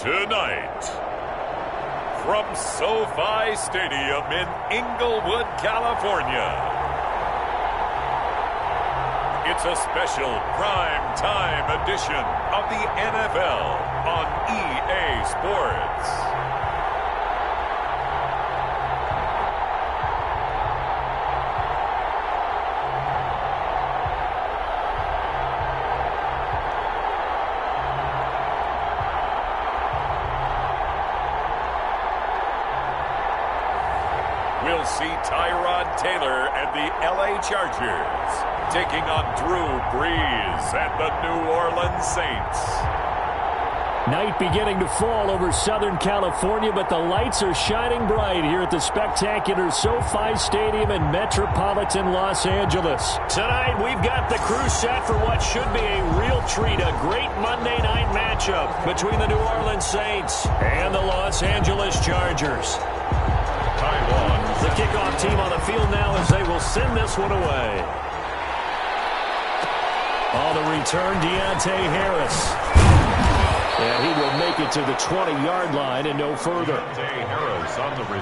Tonight, from SoFi Stadium in Inglewood, California, it's a special prime time edition of the NFL on EA Sports. We'll see Tyrod Taylor and the LA Chargers taking on Drew Brees and the New Orleans Saints. Night beginning to fall over Southern California, but the lights are shining bright here at the spectacular SoFi Stadium in metropolitan Los Angeles. Tonight, we've got the crew set for what should be a real treat, a great Monday night matchup between the New Orleans Saints and the Los Angeles Chargers. The kickoff team on the field now as they will send this one away. On the return, Deontay Harris. And he will make it to the 20-yard line and no further.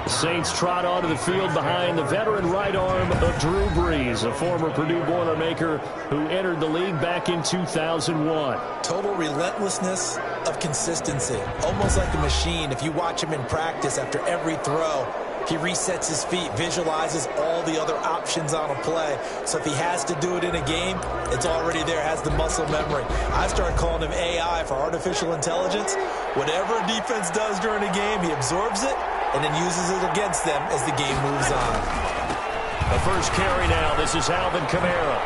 The Saints trot onto the field behind the veteran right arm of Drew Brees, a former Purdue Boilermaker who entered the league back in 2001. Total relentlessness of consistency. Almost like a machine. If you watch him in practice after every throw, he resets his feet, visualizes all the other options on a play. So if he has to do it in a game, it's already there, has the muscle memory. I started calling him AI for artificial intelligence. Whatever a defense does during a game, he absorbs it and then uses it against them as the game moves on. The first carry now. This is Alvin Kamara.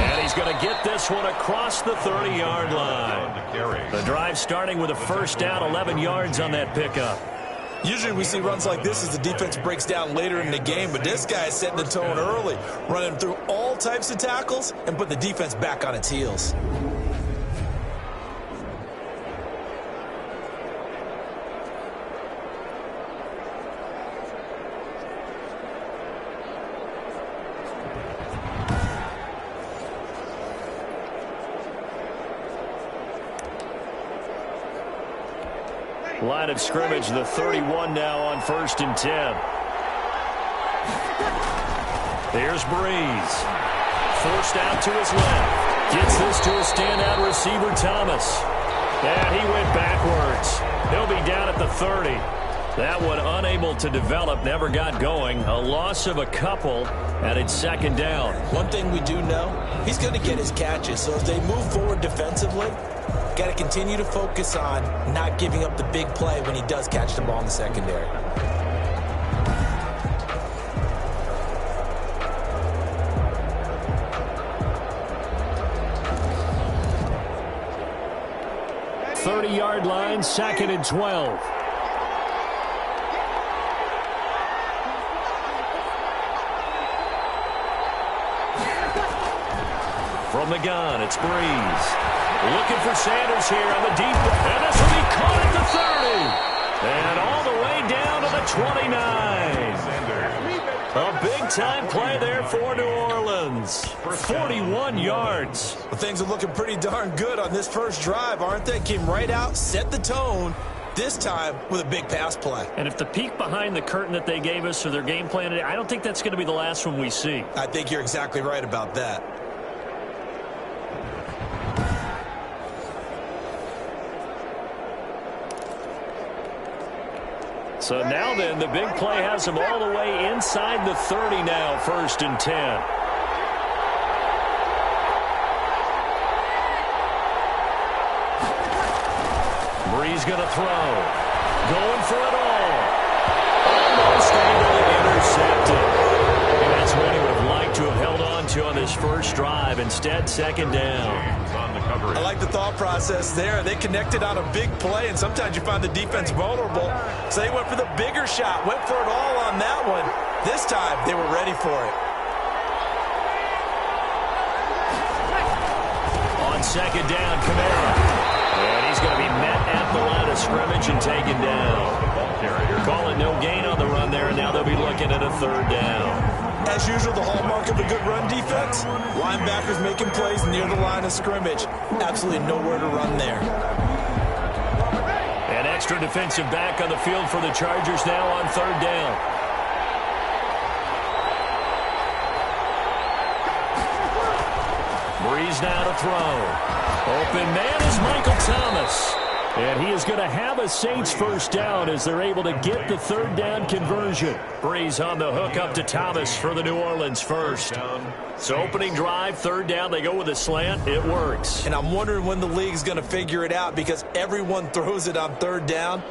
And he's going to get this one across the 30-yard line. The drive starting with a first down, 11 yards on that pickup. Usually we see runs like this as the defense breaks down later in the game, but this guy is setting the tone early, running through all types of tackles and put the defense back on its heels. Line of scrimmage, the 31 now on 1st and 10. There's Brees. Forced out to his left. Gets this to a standout receiver, Thomas. And he went backwards. He'll be down at the 30. That one unable to develop, never got going. A loss of a couple, and it's second down. One thing we do know, he's going to get his catches. So as they move forward defensively, got to continue to focus on not giving up the big play when he does catch the ball in the secondary. Thirty-yard line, 2nd and 12. From the gun, it's Brees. Looking for Sanders here on the deep. And this will be caught at the 30. And all the way down to the 29. A big-time play there for New Orleans. 41 yards. Well, things are looking pretty darn good on this first drive, aren't they? Came right out, set the tone, this time with a big pass play. And if the peek behind the curtain that they gave us for their game plan today, I don't think that's going to be the last one we see. I think you're exactly right about that. So now then, the big play has them all the way inside the 30 now, 1st and 10. Brees going to throw. Going for it all. Almost able to intercept it. And that's what he would have liked to have held on to on this first drive. Instead, second down. I like the thought process there. They connected on a big play, and sometimes you find the defense vulnerable. So they went for the bigger shot, went for it all on that one. This time, they were ready for it. On second down, Kamara. And he's going to be met at the line of scrimmage and taken down. Call it no gain on the run there, and now they'll be looking at a 3rd down. As usual, the hallmark of a good run defense, linebackers making plays near the line of scrimmage. Absolutely nowhere to run there. extra defensive back on the field for the Chargers now on third down. Breeze now to throw. Open man is Michael Thomas. And he is going to have a Saints first down as they're able to get the third down conversion. Breeze on the hook up to Thomas for the New Orleans first. So opening drive, third down, they go with a slant. It works. And I'm wondering when the league's going to figure it out because everyone throws it on third down.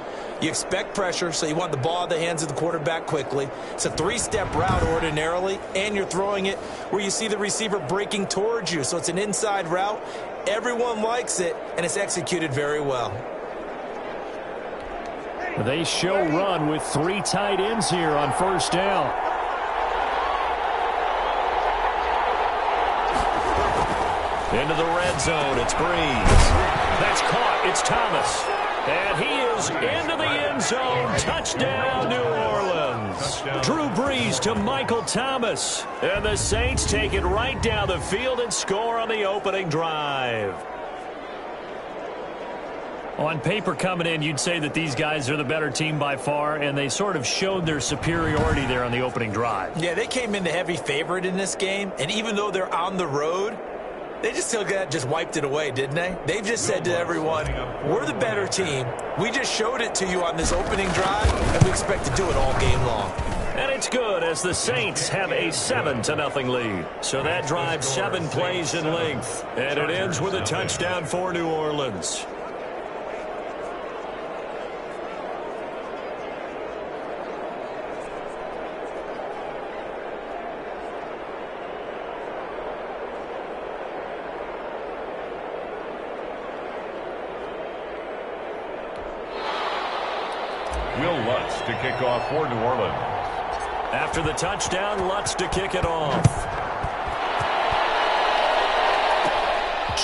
You expect pressure, so you want the ball in the hands of the quarterback quickly. It's a three-step route ordinarily, and you're throwing it where you see the receiver breaking towards you. So it's an inside route. Everyone likes it, and it's executed very well. They show run with three tight ends here on first down. Into the red zone, it's Breeze. That's caught, it's Thomas. And he is into the end zone. Touchdown, New Orleans. Drew Brees to Michael Thomas. And the Saints take it right down the field and score on the opening drive. On paper coming in, you'd say that these guys are the better team by far, and they sort of showed their superiority there on the opening drive. Yeah, they came in the heavy favorite in this game, and even though they're on the road, they just wiped it away, didn't they? They've just said to everyone, we're the better team. We just showed it to you on this opening drive, and we expect to do it all game long. And it's good as the Saints have a 7-0 lead. So that drive 7 plays in length, and it ends with a touchdown for New Orleans. To kick off for New Orleans. After the touchdown, Lutz to kick it off.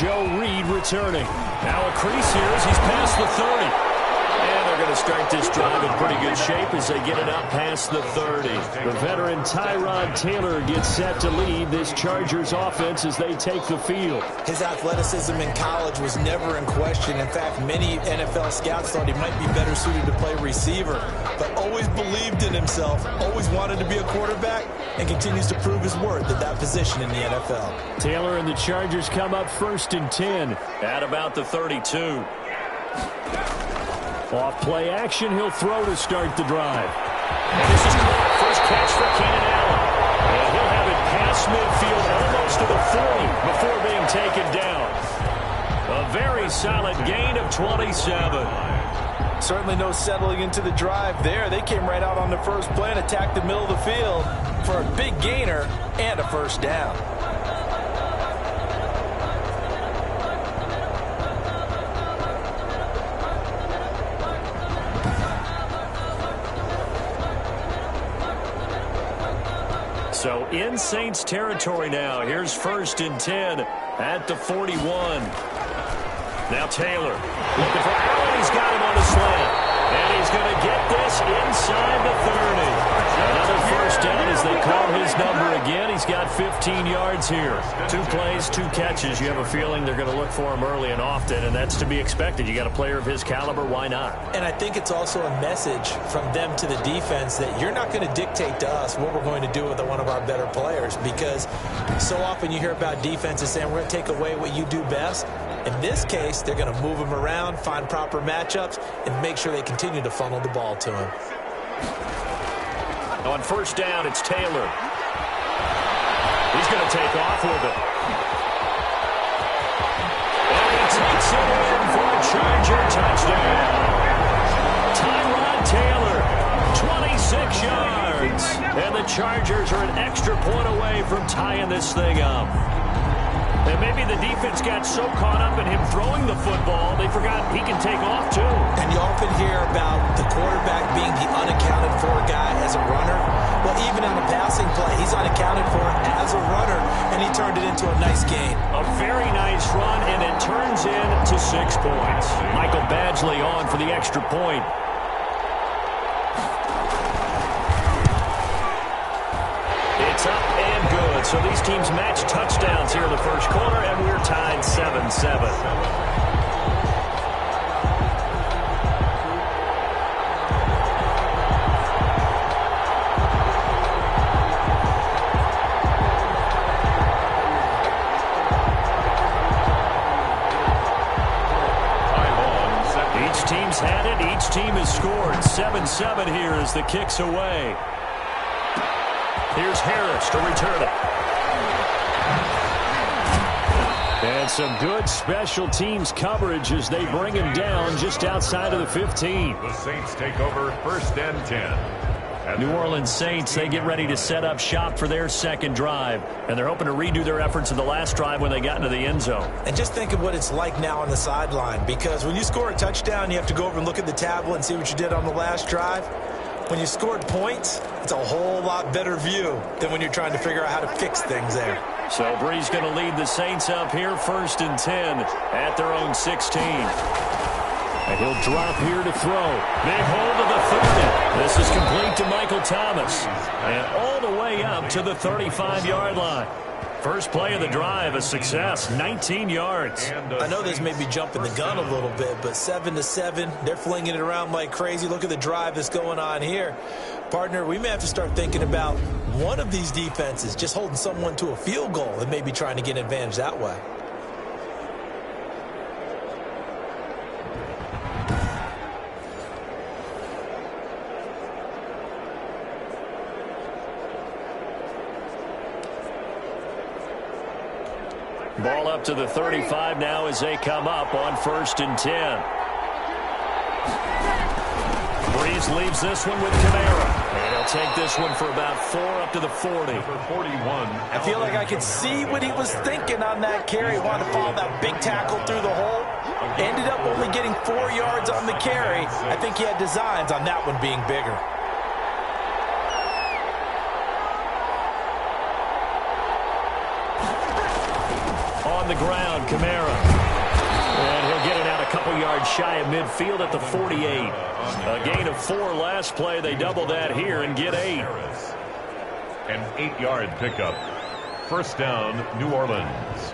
Joe Reed returning. Now a crease here as he's past the 30. And they're going to start this drive in pretty good shape as they get it up past the 30. The veteran Tyrod Taylor gets set to lead this Chargers offense as they take the field. His athleticism in college was never in question. In fact, many NFL scouts thought he might be better suited to play receiver, but always believed in himself, always wanted to be a quarterback, and continues to prove his worth at that position in the NFL. Taylor and the Chargers come up 1st and 10 at about the 32. Off play action, he'll throw to start the drive. And this is caught. First catch for Keenan Allen. And he'll have it past midfield almost to the 40 before being taken down. A very solid gain of 27. Certainly no settling into the drive there. They came right out on the first play and attacked the middle of the field for a big gainer and a first down. So in Saints territory now. Here's 1st and 10 at the 41. Now Taylor looking for Allen. He's got him on a slant. And he's going to get this inside the 30. Another first down as they call his number again. He's got 15 yards here. 2 plays, 2 catches. You have a feeling they're going to look for him early and often, and that's to be expected. You got a player of his caliber, why not? And I think it's also a message from them to the defense that you're not going to dictate to us what we're going to do with one of our better players, because so often you hear about defenses saying we're going to take away what you do best. In this case, they're going to move him around, find proper matchups, and make sure they continue to funnel the ball to him. On first down, it's Taylor. He's going to take off with it. And he takes it in for a Charger touchdown. Tyrod Taylor, 26 yards. And the Chargers are an extra point away from tying this thing up. And maybe the defense got so caught up in him throwing the football, they forgot he can take off too. And you often hear about the quarterback being the unaccounted for guy as a runner. Well, even on a passing play, he's unaccounted for as a runner, and he turned it into a nice gain. A very nice run, and it turns into 6 points. Michael Badgley on for the extra point. It's up and good. So these teams match touchdowns here in the first quarter, and we're tied 7-7. 7 here as the kick's away. Here's Harris to return it. And some good special teams coverage as they bring him down just outside of the 15. The Saints take over 1st and 10. New Orleans Saints, they get ready to set up shop for their second drive. And they're hoping to redo their efforts in the last drive when they got into the end zone. And just think of what it's like now on the sideline. Because when you score a touchdown, you have to go over and look at the tablet and see what you did on the last drive. When you scored points, it's a whole lot better view than when you're trying to figure out how to fix things there. So Brees going to lead the Saints up here 1st and 10 at their own 16. And he'll drop here to throw. Big hold of the 30. This is complete to Michael Thomas. And all the way up to the 35-yard line. First play of the drive, a success, 19 yards. I know this may be jumping the gun a little bit, but 7-7, they're flinging it around like crazy. Look at the drive that's going on here. Partner, we may have to start thinking about one of these defenses just holding someone to a field goal and maybe trying to get an advantage that way. Ball up to the 35 now as they come up on 1st and 10. Brees leaves this one with Kamara. And he'll take this one for about 4 up to the 40. Number 41. I feel like I could see what he was thinking on that carry. He wanted to follow that big tackle through the hole. Ended up only getting 4 yards on the carry. I think he had designs on that one being bigger. On the ground, Kamara. And he'll get it out a couple yards shy of midfield at the 48. A gain of 4 last play. They double that here and get 8. An 8-yard pickup. First down, New Orleans.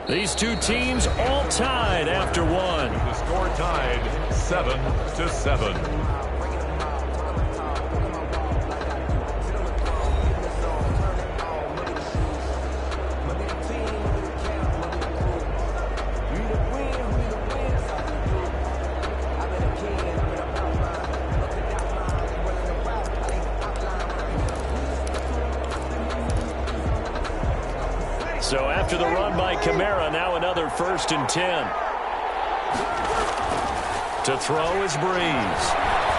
These two teams all tied after one. The score tied 7-7. So after the run by Kamara, now another 1st and 10. To throw is Brees.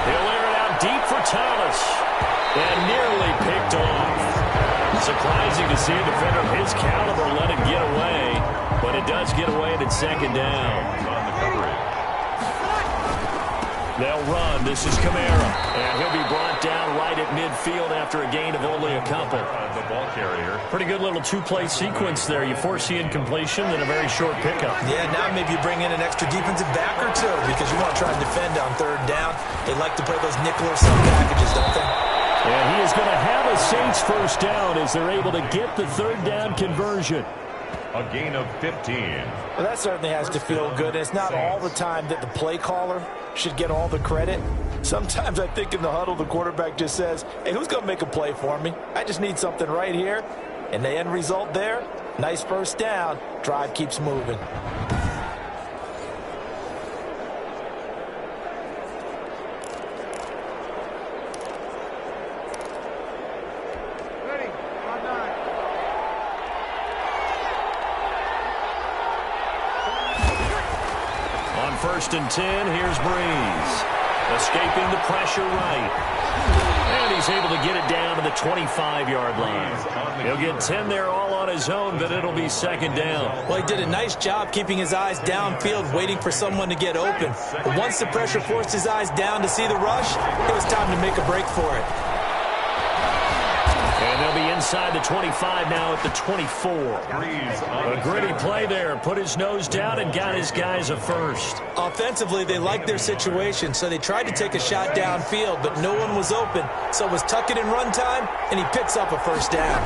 He'll air it out deep for Thomas. And nearly picked off. Surprising to see a defender of his caliber let it get away. But it does get away at 2nd down. On the coverage. They'll run. This is Kamara. And he'll be brought down right at midfield after a gain of only a couple. The ball carrier. Pretty good little 2-play sequence there. You force the incompletion, then a very short pickup. Yeah, now maybe you bring in an extra defensive back or two because you want to try and defend on 3rd down. They like to play those nickel or some packages, don't they? And he is going to have a Saints 1st down as they're able to get the 3rd down conversion. A gain of 15. Well, that certainly has to feel good. It's not all the time that the play caller should get all the credit. Sometimes I think in the huddle, the quarterback just says, hey, who's going to make a play for me? I just need something right here. And the end result there, nice 1st down. Drive keeps moving. On 1st and 10, here's Brees. Escaping the pressure right. And he's able to get it down to the 25-yard line. He'll get 10 there all on his own, but it'll be 2nd down. Well, he did a nice job keeping his eyes downfield, waiting for someone to get open. But once the pressure forced his eyes down to see the rush, it was time to make a break for it. And they'll be inside the 25 now at the 24. A gritty play there. Put his nose down and got his guys a 1st. Offensively, they liked their situation, so they tried to take a shot downfield, but no one was open. So it was tuck it in run time, and he picks up a 1st down.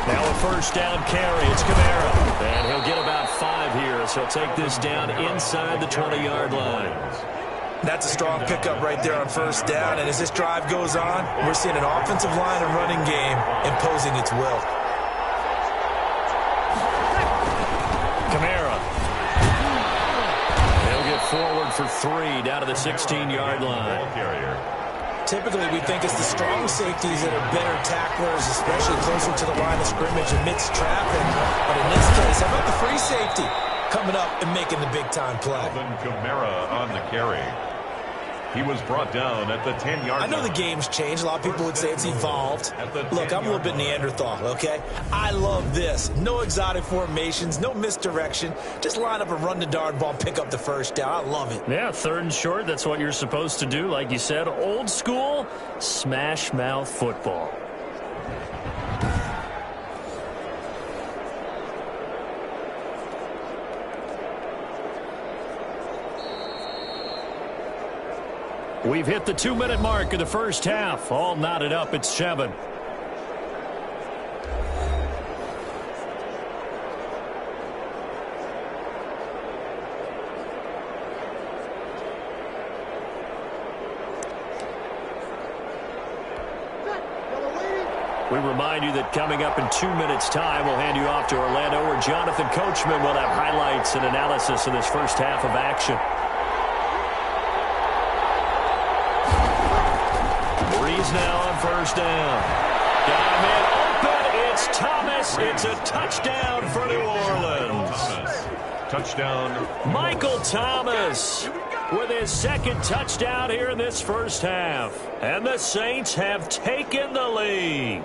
Now a 1st down carry. It's Kamara. And he'll get about 5 here, so he'll take this down inside the 20-yard line. That's a strong pickup right there on first down. And as this drive goes on, we're seeing an offensive line and running game imposing its will. Kamara. He'll get forward for 3 down to the 16-yard line. Typically, we think it's the strong safeties that are better tacklers, especially closer to the line of scrimmage amidst traffic. But in this case, how about the free safety coming up and making the big-time play? Kamara on the carry. He was brought down at the 10-yard line. I know the game's changed. A lot of people would say it's evolved. Look, I'm a little bit Neanderthal, okay? I love this. No exotic formations, no misdirection. Just line up a run-to-dart ball, pick up the first down. I love it. Yeah, 3rd and short. That's what you're supposed to do. Like you said, old school, smash-mouth football. We've hit the 2-minute mark of the first half. All knotted up at 7. We remind you that coming up in 2 minutes' time, we'll hand you off to Orlando, where Jonathan Coachman will have highlights and analysis of this first half of action. Breeze now on first down. Got him in open. It's Thomas. It's a touchdown for New Orleans. Touchdown. Michael Thomas with his 2nd touchdown here in this first half. And the Saints have taken the lead.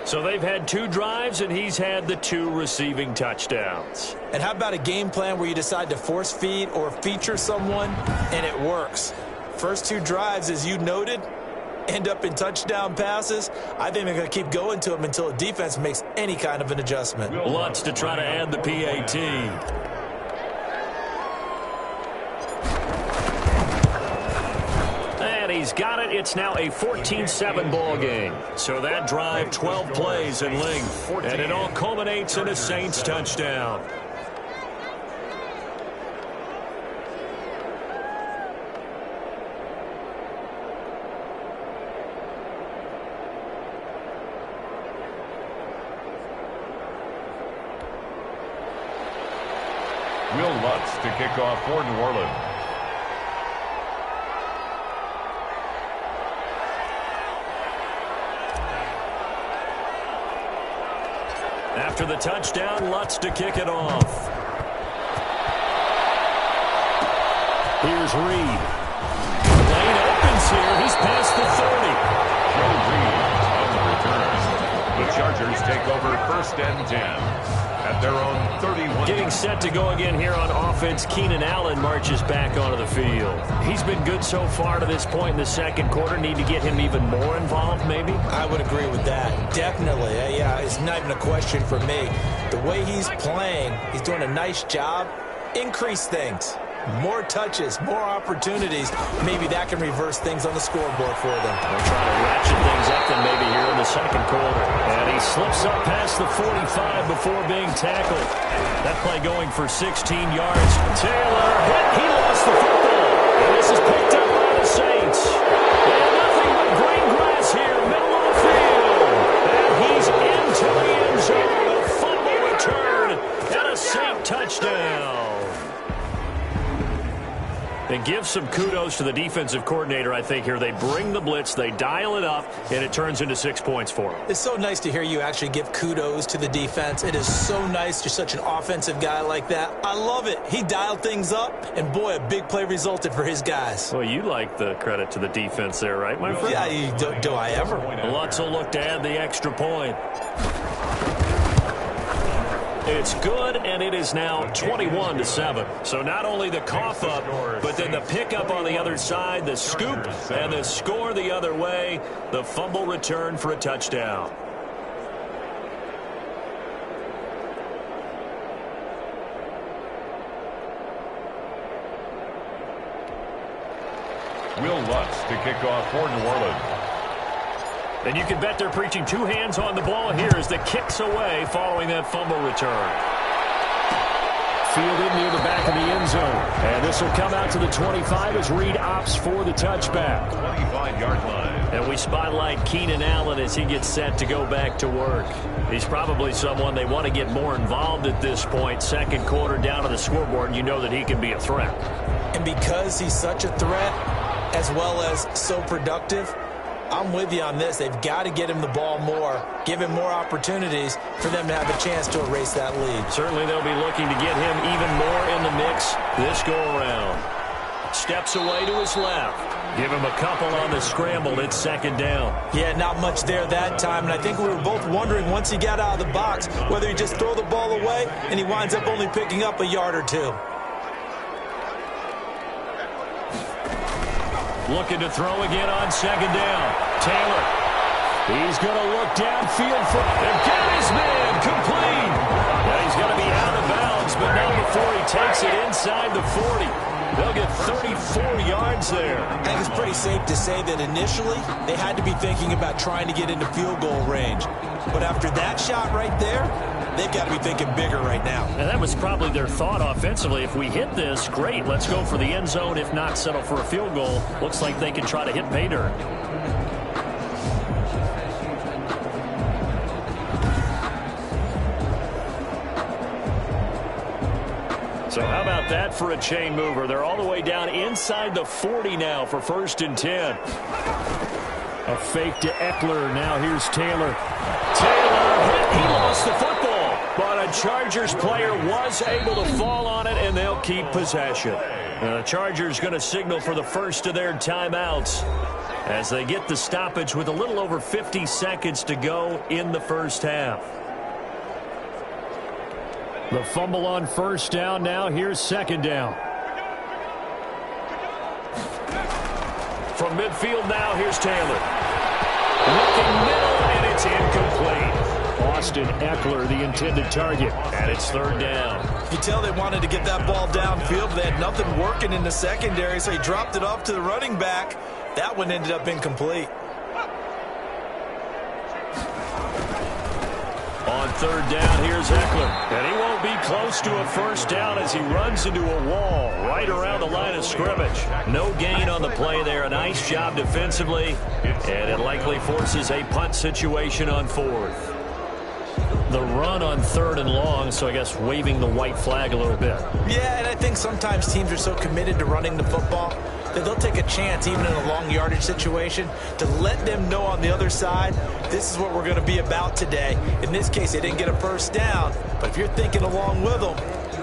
So they've had 2 drives, and he's had the 2 receiving touchdowns. And how about a game plan where you decide to force feed or feature someone, and it works? First 2 drives, as you noted, end up in touchdown passes. I think they're going to keep going to them until the defense makes any kind of an adjustment. Lutz to try to add the PAT. And he's got it. It's now a 14-7 ball game. So that drive, 12 plays in length. And it all culminates in a Saints touchdown. Will Lutz to kick off for New Orleans. After the touchdown, Lutz to kick it off. Here's Reed. Lane opens here. He's past the 30. Joe Reed on the return. The Chargers take over 1st and 10. At their own 31. Getting set to go again here on offense. Keenan Allen marches back onto the field. He's been good so far to this point in the 2nd quarter. Need to get him even more involved, maybe? I would agree with that. Definitely. Yeah, it's not even a question for me. The way he's playing, he's doing a nice job. Increase things. More touches, more opportunities. Maybe that can reverse things on the scoreboard for them. They're trying to ratchet things up then maybe here in the 2nd quarter. And he slips up past the 45 before being tackled. That play going for 16 yards. Taylor hit. He lost the football. And this is picked up by the Saints. And nothing but green grass here, middle of the field. And he's into the end zone. A fumble return and a Saint touchdown. And give some kudos to the defensive coordinator, I think, here. They bring the blitz, they dial it up, and it turns into 6 points for them. It's so nice to hear you actually give kudos to the defense. It is so nice. You're such an offensive guy like that. I love it. He dialed things up, and boy, a big play resulted for his guys. Well, you like the credit to the defense there, right, my friend? Yeah, do I ever? Lutz will look to add the extra point. It's good, and it is now 21-7. So not only the cough up, but then the pickup on the other side, the scoop, and the score the other way, the fumble return for a touchdown. Will Lutz to kick off for New Orleans. And you can bet they're preaching 2 hands on the ball here as the kick's away following that fumble return. fielded near the back of the end zone. And this will come out to the 25 as Reed opts for the touchback. 25-yard line. And we spotlight Keenan Allen as he gets set to go back to work. He's probably someone they want to get more involved at this point. Second quarter down on the scoreboard, you know that he can be a threat. And because he's such a threat, as well as so productive, I'm with you on this. They've got to get him the ball more, give him more opportunities for them to have a chance to erase that lead. Certainly they'll be looking to get him even more in the mix this go-around. Steps away to his left. Give him a couple on the scramble. It's second down. Yeah, not much there that time. And I think we were both wondering once he got out of the box whether he just throw the ball away and he winds up only picking up a yard or two. Looking to throw again on second down. Taylor. He's going to look downfield for and get his man complete. Yeah, he's going to be out of bounds, but not before he takes it inside the 40. They'll get 34 yards there. I think it's pretty safe to say that initially they had to be thinking about trying to get into field goal range. But after that shot right there, they've got to be thinking bigger right now. And that was probably their thought offensively. If we hit this, great. Let's go for the end zone. If not, settle for a field goal. Looks like they can try to hit pay dirt. So how about that for a chain mover? They're all the way down inside the 40 now for 1st and 10. A fake to Eckler. Now here's Taylor. Taylor, he lost the football. But a Chargers player was able to fall on it, and they'll keep possession. The Chargers going to signal for the first of their timeouts as they get the stoppage with a little over 50 seconds to go in the first half. The fumble on first down. Now here's second down. From midfield now, here's Taylor. Looking middle, and it's incomplete. Austin Eckler, the intended target, and it's third down. You tell they wanted to get that ball downfield. They had nothing working in the secondary, so he dropped it off to the running back. That one ended up incomplete. On third down, here's Eckler. And he won't be close to a first down as he runs into a wall right around the line of scrimmage. No gain on the play there. A nice job defensively. And it likely forces a punt situation on fourth. The run on third and long, so I guess waving the white flag a little bit. Yeah, and I think sometimes teams are so committed to running the football that they'll take a chance, even in a long yardage situation, to let them know on the other side, this is what we're going to be about today. In this case, they didn't get a first down, but if you're thinking along with them,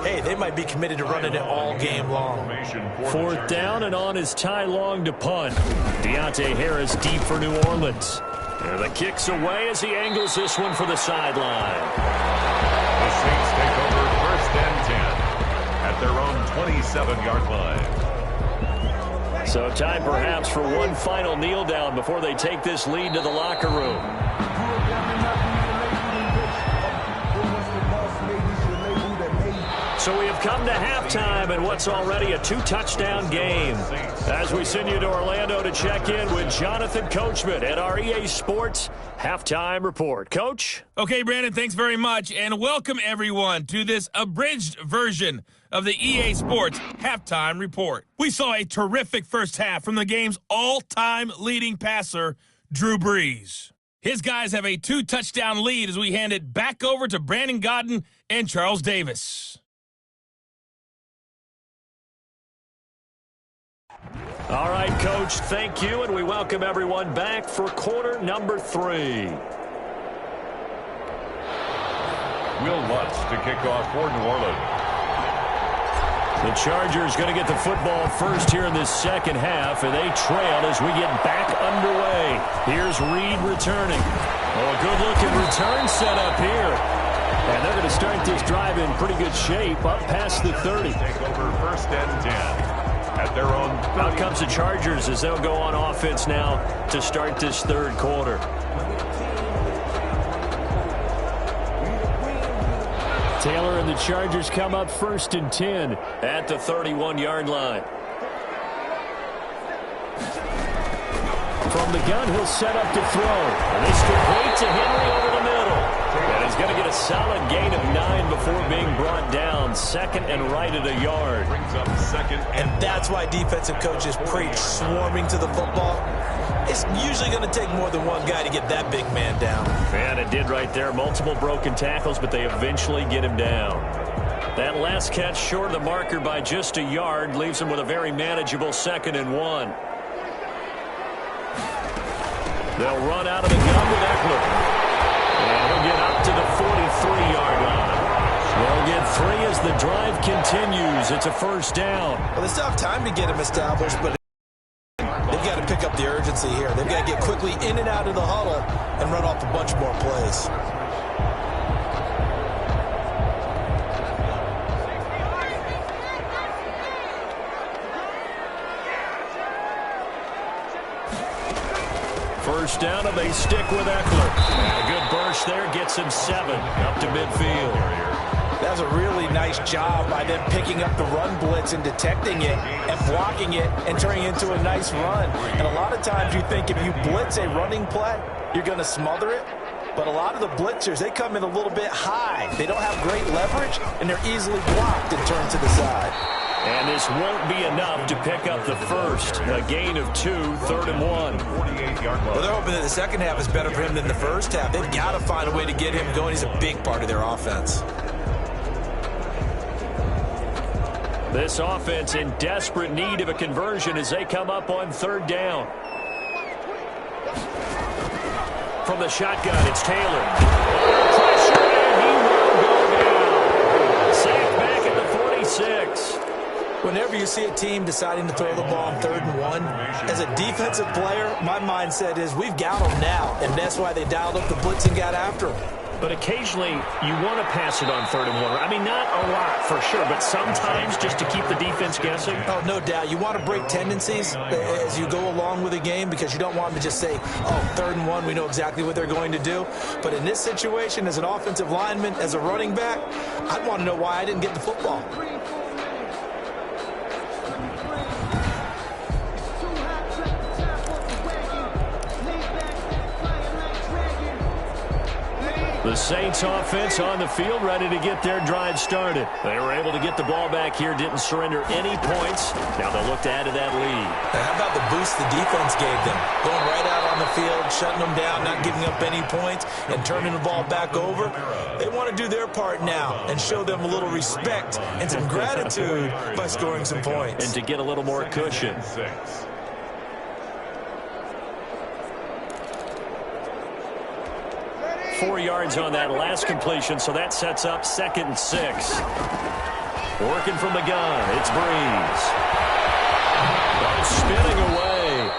hey, they might be committed to running it all game long. Fourth down, and on is Ty Long to punt. Deontay Harris deep for New Orleans. And the kick's away as he angles this one for the sideline. The Saints take over 1st and 10 at their own 27-yard line. So time perhaps for one final kneel down before they take this lead to the locker room. So we have come to halftime in what's already a 2-touchdown game. As we send you to Orlando to check in with Jonathan Coachman at our EA Sports Halftime Report. Coach? Okay, Brandon, thanks very much. And welcome, everyone, to this abridged version of the EA Sports Halftime Report. We saw a terrific first half from the game's all-time leading passer, Drew Brees. His guys have a 2-touchdown lead as we hand it back over to Brandon Godden and Charles Davis. All right, Coach, thank you, and we welcome everyone back for quarter number 3. Will Lutz to kick off for New Orleans. The Chargers going to get the football first here in this second half, and they trail as we get back underway. Here's Reed returning. Oh, a good-looking return set up here. And they're going to start this drive in pretty good shape, up past the 30. Take over 1st and 10. At their own. Out comes the Chargers as they'll go on offense now to start this third quarter. Taylor and the Chargers come up 1st and 10 at the 31-yard line. From the gun, he'll set up to throw. And this complete to Henry over the middle. And he's going to get a solid gain of 9 before being brought down. on second and right at a yard. Brings up second And that's why defensive coaches preach swarming to the football. It's usually going to take more than one guy to get that big man down. And it did right there. Multiple broken tackles, but they eventually get him down. That last catch short of the marker by just a yard leaves him with a very manageable 2nd and 1. They'll run out of the gun with Eckler. And he'll get up to the 43-yard line. They'll get 3 as the drive continues. It's a first down. Well, they still have time to get him established, but they've got to pick up the urgency here. They've got to get quickly in and out of the huddle and run off a bunch more plays. First down, and they stick with Eckler. And a good burst there gets him 7 up to midfield. That was a really nice job by them picking up the run blitz and detecting it and blocking it and turning it into a nice run. And a lot of times you think if you blitz a running play, you're going to smother it. But a lot of the blitzers, they come in a little bit high. They don't have great leverage, and they're easily blocked and turned to the side. And this won't be enough to pick up the first. A gain of 2, 3rd and 1. Well, they're hoping that the second half is better for him than the first half. They've got to find a way to get him going. He's a big part of their offense. This offense in desperate need of a conversion as they come up on 3rd down. From the shotgun, it's Taylor. Pressure, and he will go down. Sacked back at the 46. Whenever you see a team deciding to throw the ball on 3rd and 1, as a defensive player, my mindset is we've got them now, and that's why they dialed up the blitz and got after them. But occasionally, you want to pass it on 3rd and 1. I mean, not a lot for sure, but sometimes just to keep the defense guessing. Oh, no doubt. You want to break tendencies as you go along with a game because you don't want them to just say, oh, 3rd and 1, we know exactly what they're going to do. But in this situation, as an offensive lineman, as a running back, I'd want to know why I didn't get the football. The Saints offense on the field ready to get their drive started. They were able to get the ball back here, didn't surrender any points. Now they'll look to add to that lead. Now, how about the boost the defense gave them? Going right out on the field, shutting them down, not giving up any points, and turning the ball back over. They want to do their part now and show them a little respect and some gratitude by scoring some points. And to get a little more cushion. 4 yards on that last completion, so that sets up 2nd and 6. Working from the gun, it's Breeze. Oh, spinning away.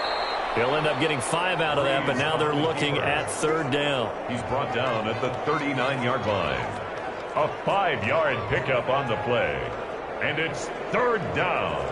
He'll end up getting 5 out of that, but now they're looking at 3rd down. He's brought down at the 39-yard line. A 5-yard pickup on the play. And it's 3rd down.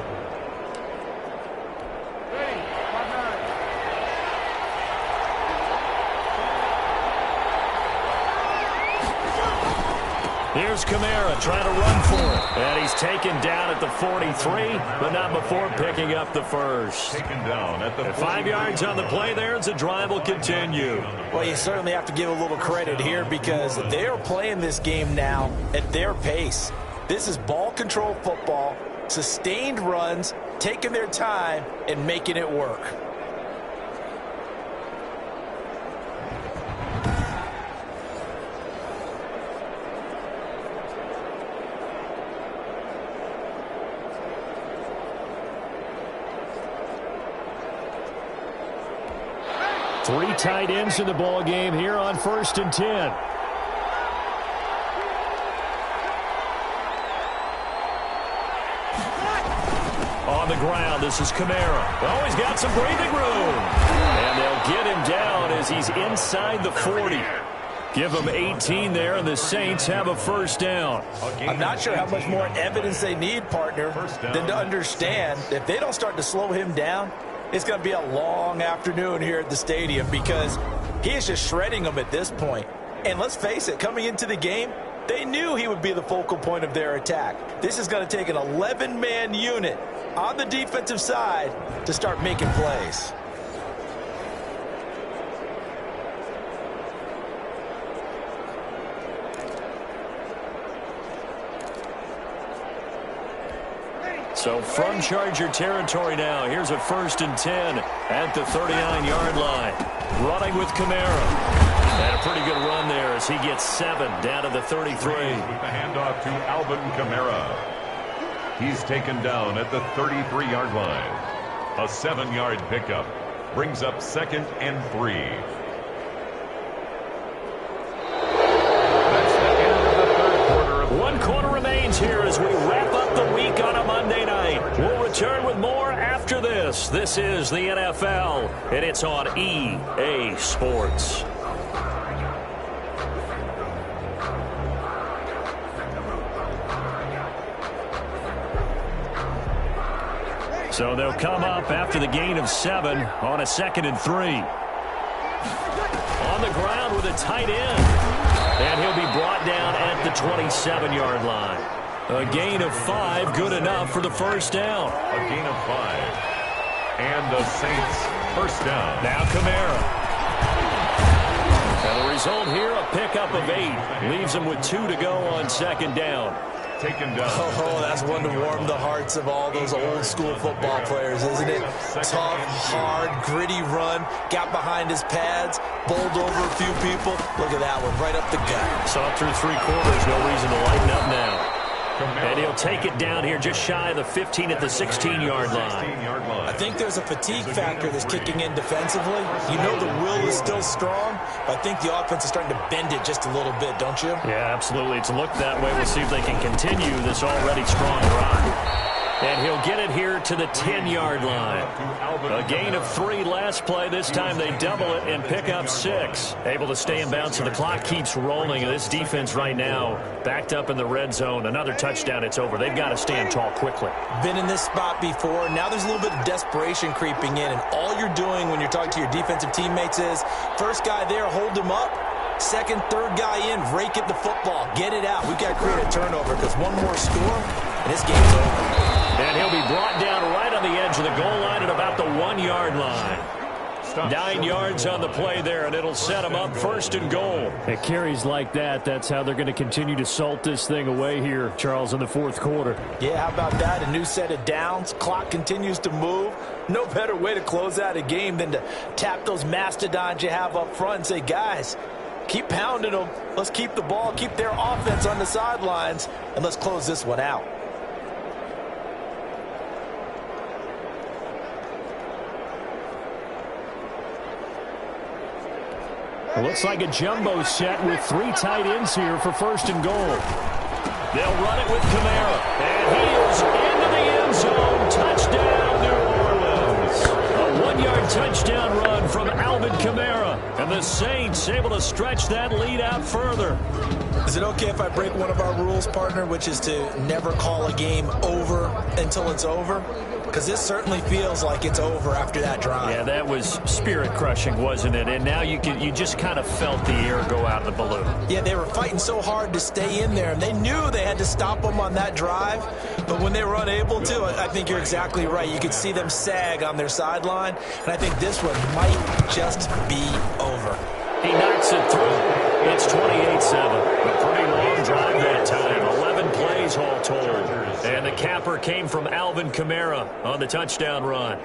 Here's Kamara trying to run for it. And he's taken down at the 43, but not before picking up the first. Taken down at the 5 yards on the play there as the drive will continue. Well, you certainly have to give a little credit here because they are playing this game now at their pace. This is ball control football, sustained runs, taking their time, and making it work. Three tight ends in the ball game here on 1st and 10. On the ground, this is Kamara. Oh, he's got some breathing room. And they'll get him down as he's inside the 40. Give them 18 there, and the Saints have a first down. I'm not sure how much more evidence they need, partner, than to understand that if they don't start to slow him down, it's going to be a long afternoon here at the stadium because he is just shredding them at this point. And let's face it, coming into the game, they knew he would be the focal point of their attack. This is going to take an 11-man unit on the defensive side to start making plays. So from Charger territory now, here's a 1st and 10 at the 39-yard line. Running with Kamara. And a pretty good run there as he gets 7 down to the 33. With the handoff to Alvin Kamara. He's taken down at the 33-yard line. A 7-yard pickup brings up 2nd and 3. That's the end of the third quarter of 1 quarter remains here as we wrap up the week on a Monday night. We'll return with more after this. This is the NFL, and it's on EA Sports. So they'll come up after the gain of 7 on a 2nd and 3. On the ground with a tight end. And he'll be brought down at the 27-yard line. A gain of 5, good enough for the first down. A gain of 5. And the Saints first down. Now Kamara. And the result here, a pickup of 8. Leaves him with 2 to go on 2nd down. Taken down. Oh, that's one to warm the hearts of all those old-school football players, isn't it? Tough, hard, gritty run. Got behind his pads, bowled over a few people. Look at that one, right up the gut. Saw through 3 quarters, no reason to lighten up now. And he'll take it down here just shy of the 15 at the 16-yard line. I think there's a fatigue factor that's kicking in defensively. You know the will is still strong, but I think the offense is starting to bend it just a little bit, don't you? Yeah, absolutely. It's looked that way. We'll see if they can continue this already strong drive. And he'll get it here to the 10-yard line. A gain of 3 last play. This time they double it and pick up 6. Able to stay in bounds, so the clock keeps rolling. And this defense right now backed up in the red zone. Another touchdown, it's over. They've got to stand tall quickly. Been in this spot before. Now there's a little bit of desperation creeping in. And all you're doing when you're talking to your defensive teammates is, first guy there, hold him up. Second, third guy in, rake at the football. Get it out. We've got to create a turnover because one more score, and this game's over. And he'll be brought down right on the edge of the goal line at about the 1-yard line. 9 yards on the play there, and it'll set him up 1st and goal. It carries like that. That's how they're going to continue to salt this thing away here, Charles, in the 4th quarter. Yeah, how about that? A new set of downs. Clock continues to move. No better way to close out a game than to tap those mastodons you have up front and say, guys, keep pounding them. Let's keep the ball, keep their offense on the sidelines, and let's close this one out. It looks like a jumbo set with 3 tight ends here for 1st and goal. They'll run it with Kamara. And he is into the end zone. Touchdown, New Orleans. A 1-yard touchdown run from Alvin Kamara. And the Saints able to stretch that lead out further. Is it okay if I break one of our rules, partner, which is to never call a game over until it's over? Because this certainly feels like it's over after that drive. Yeah, that was spirit-crushing, wasn't it? And now you just kind of felt the air go out of the balloon. Yeah, they were fighting so hard to stay in there, and they knew they had to stop them on that drive. But when they were unable to, I think you're exactly right. You could see them sag on their sideline, and I think this one might just be over. He knocks it through. It's 28-7. A pretty long drive that time. 11 plays all told. And the capper came from Alvin Kamara on the touchdown run.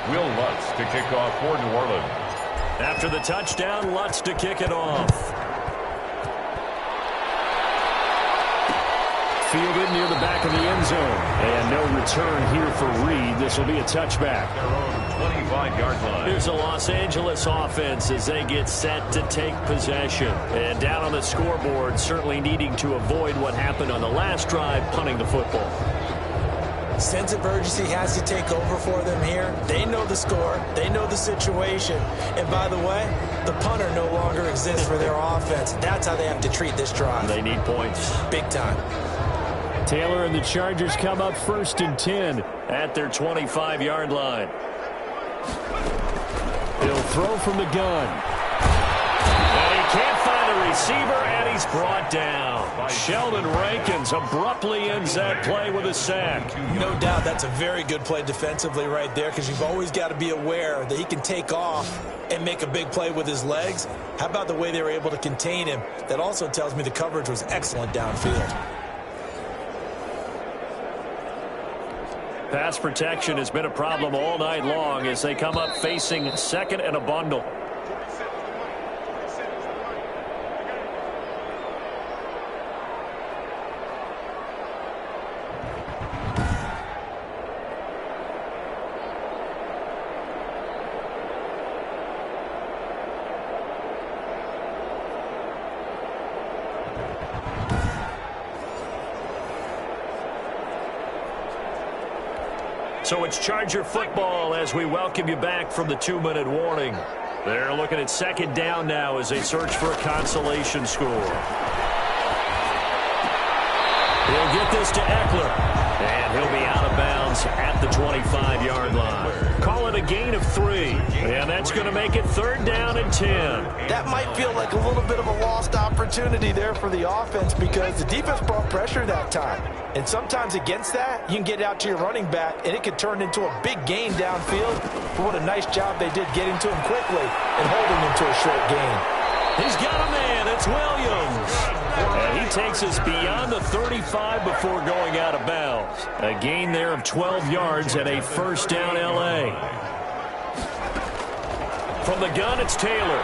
Will Lutz to kick off for New Orleans. After the touchdown, Lutz to kick it off. Fielded near the back of the end zone. And no return here for Reed. This will be a touchback. Their own 25-yard line. Here's the Los Angeles offense as they get set to take possession. And down on the scoreboard, certainly needing to avoid what happened on the last drive, punting the football. Sense of urgency has to take over for them here. They know the score. They know the situation. And by the way, the punter no longer exists for their offense. That's how they have to treat this drive. They need points. Big time. Taylor and the Chargers come up 1st and 10 at their 25-yard line. He'll throw from the gun. And he can't find a receiver, and he's brought down. Sheldon Rankins abruptly ends that play with a sack. No doubt that's a very good play defensively right there, because you've always got to be aware that he can take off and make a big play with his legs. How about the way they were able to contain him? That also tells me the coverage was excellent downfield. Pass protection has been a problem all night long as they come up facing second and a bundle. So it's Charger football as we welcome you back from the 2-minute warning. They're looking at second down now as they search for a consolation score. He'll get this to Eckler, and he'll be out of bounds at the 25-yard line. Call it a gain of 3, and that's going to make it third down and 10. That might feel like a little bit of a lost opportunity there for the offense, because the defense brought pressure that time. And sometimes against that, you can get out to your running back, and it could turn into a big gain downfield. But what a nice job they did getting to him quickly and holding him to a short gain. He's got a man. It's Williams. And he takes us beyond the 35 before going out of bounds. A gain there of 12 yards and a first down L.A. From the gun, it's Taylor.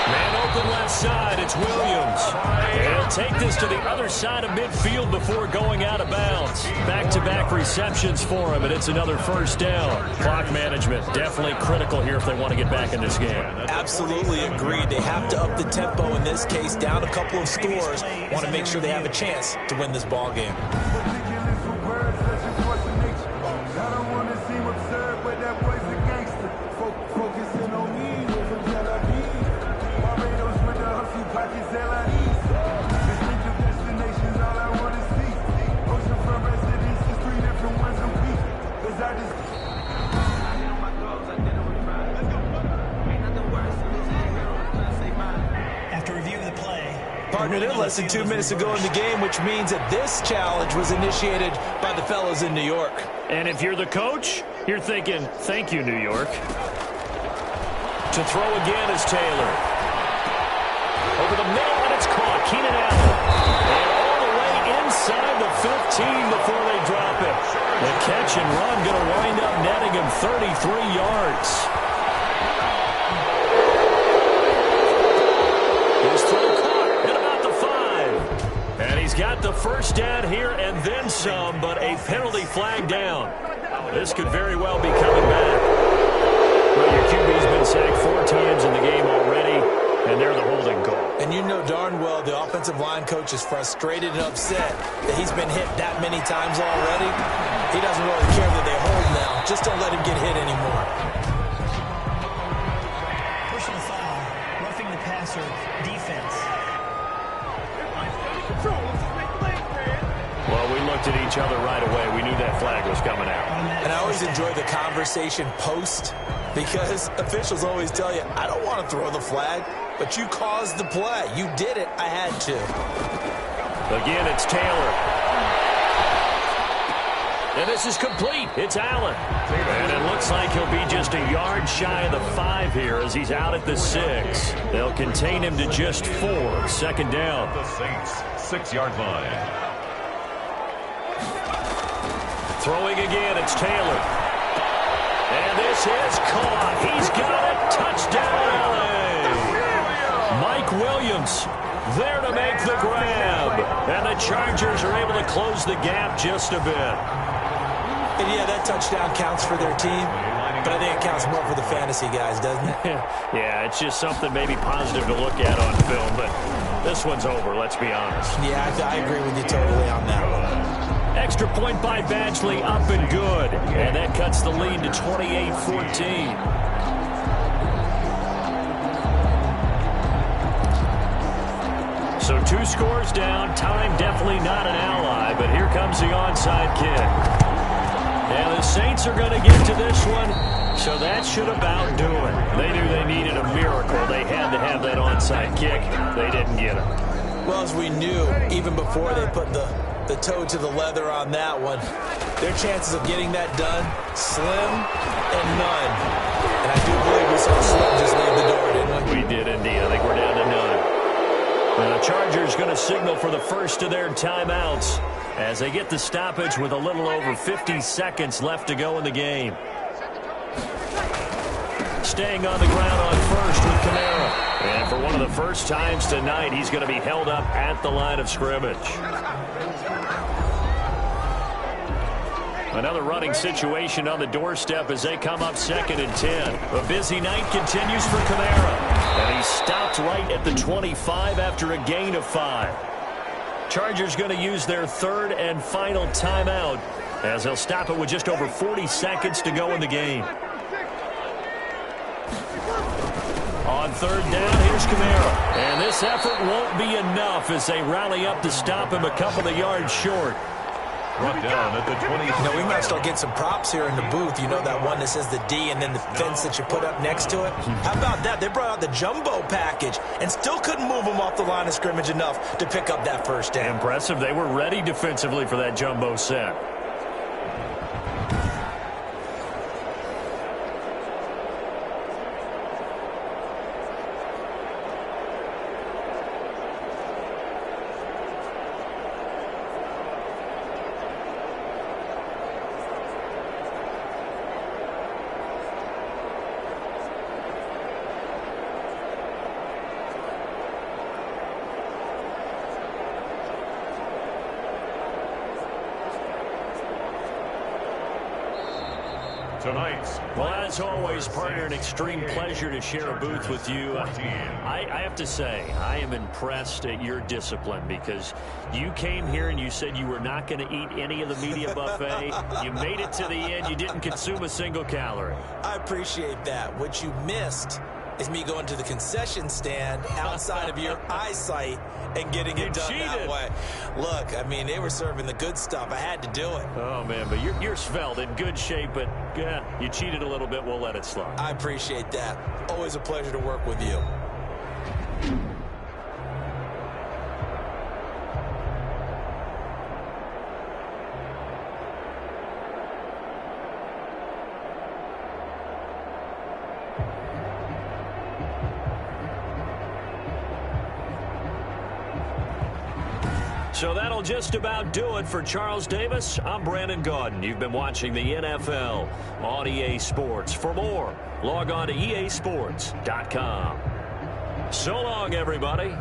Man open left side, it's Williams. He'll take this to the other side of midfield before going out of bounds. Back-to-back receptions for him, and it's another first down. Clock management, definitely critical here if they want to get back in this game. Absolutely agreed. They have to up the tempo in this case, down a couple of scores. Want to make sure they have a chance to win this ball game. Partner, less than 2 minutes to go in the game, which means that this challenge was initiated by the fellows in New York. And if you're the coach, you're thinking, thank you, New York. To throw again is Taylor. Over the middle, and it's caught. Keenan Allen. And all the way inside the 15 before they drop it. The catch and run going to wind up netting him 33 yards. His throw caught at about the 5. And he's got the first down here and then some, but a penalty flag down. This could very well be coming back. Well, your QB's been sacked 4 times in the game already, and they're the holding call. And you know darn well the offensive line coach is frustrated and upset that he's been hit that many times already. He doesn't really care that they hold now. Just don't let him get hit anymore. Personal foul, roughing the passer, defense. Well, we looked at each other right away. We knew that flag was coming out. And I always enjoy the conversation post, because officials always tell you, I don't want to throw the flag, but you caused the play. You did it. I had to. Again, it's Taylor. And this is complete. It's Allen. And it looks like he'll be just a yard shy of the 5 here as he's out at the 6. They'll contain him to just 4. Second down. The Saints, 6-yard line. Throwing again, it's Taylor. And this is caught. He's got it. Touchdown, LA. Mike Williams there to make the grab. And the Chargers are able to close the gap just a bit. And yeah, that touchdown counts for their team, but I think it counts more for the fantasy guys, doesn't it? Yeah, it's just something maybe positive to look at on film, but this one's over, let's be honest. Yeah, I agree with you totally on that one. Extra point by Badgley, up and good. And that cuts the lead to 28-14. So 2 scores down. Time definitely not an ally, but here comes the onside kick. And the Saints are going to get to this one, so that should about do it. They knew they needed a miracle. They had to have that onside kick. They didn't get it. Well, as we knew, even before they put the toe to the leather on that one, their chances of getting that done, slim and none. And I do believe we saw Slim just leave the door, didn't we? We did indeed. I think we're down to none. And the Chargers going to signal for the first of their timeouts as they get the stoppage with a little over 50 seconds left to go in the game. Staying on the ground on first with Kamara. And for one of the first times tonight, he's going to be held up at the line of scrimmage. Another running situation on the doorstep as they come up 2nd and 10. A busy night continues for Kamara. And he stopped right at the 25 after a gain of 5. Chargers going to use their 3rd and final timeout as they'll stop it with just over 40 seconds to go in the game. On 3rd down, here's Kamara. And this effort won't be enough as they rally up to stop him a couple of yards short. Brought down at the 20. You know, we might start getting some props here in the booth. You know, that one that says the D and then the fence that you put up next to it? How about that? They brought out the jumbo package and still couldn't move them off the line of scrimmage enough to pick up that first down. Impressive. They were ready defensively for that jumbo set. Tonight's well, as always, partner, an extreme pleasure to share a booth with you. I have to say, I am impressed at your discipline because you came here and you said you were not going to eat any of the media buffet. You made it to the end. You didn't consume a single calorie. I appreciate that. What you missed is me going to the concession stand outside of your eyesight and getting it done that way. Look, I mean, they were serving the good stuff. I had to do it. Oh, man, but you're svelte, in good shape, but you cheated a little bit. We'll let it slide. I appreciate that. Always a pleasure to work with you. So that'll just about do it for Charles Davis. I'm Brandon Gaudin. You've been watching the NFL on EA Sports. For more, log on to easports.com. So long, everybody.